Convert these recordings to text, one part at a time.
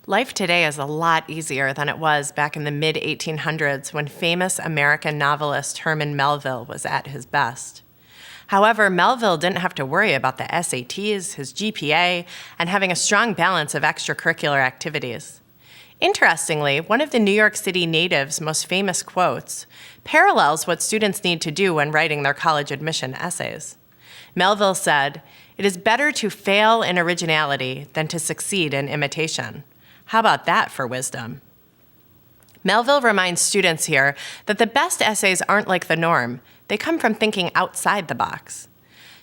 Life today is a lot easier than it was back in the mid-1800s when famous American novelist Herman Melville was at his best. However, Melville didn't have to worry about the SATs, his GPA, and having a strong balance of extracurricular activities. Interestingly, one of the New York City natives' most famous quotes parallels what students need to do when writing their college admission essays. Melville said, "It is better to fail in originality than to succeed in imitation." How about that for wisdom? Melville reminds students here that the best essays aren't like the norm. They come from thinking outside the box.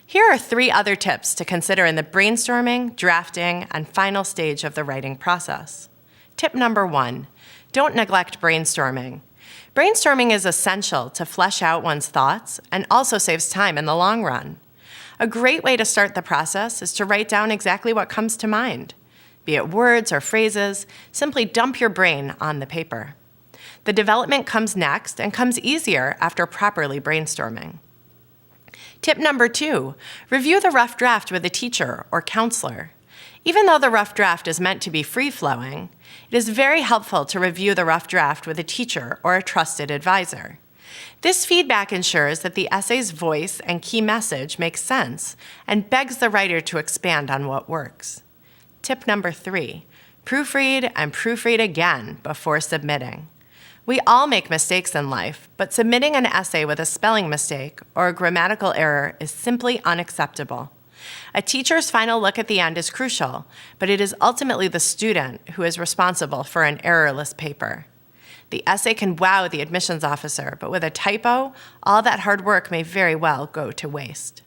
Here are 3 other tips to consider in the brainstorming, drafting, and final stage of the writing process. Tip number 1, don't neglect brainstorming. Brainstorming is essential to flesh out one's thoughts and also saves time in the long run. A great way to start the process is to write down exactly what comes to mind. Be it words or phrases, simply dump your brain on the paper. The development comes next and comes easier after properly brainstorming. Tip number 2, review the rough draft with a teacher or counselor. Even though the rough draft is meant to be free-flowing, it is very helpful to review the rough draft with a teacher or a trusted advisor. This feedback ensures that the essay's voice and key message makes sense and begs the writer to expand on what works. Tip number 3, proofread and proofread again before submitting. We all make mistakes in life, but submitting an essay with a spelling mistake or a grammatical error is simply unacceptable. A teacher's final look at the end is crucial, but it is ultimately the student who is responsible for an errorless paper. The essay can wow the admissions officer, but with a typo, all that hard work may very well go to waste.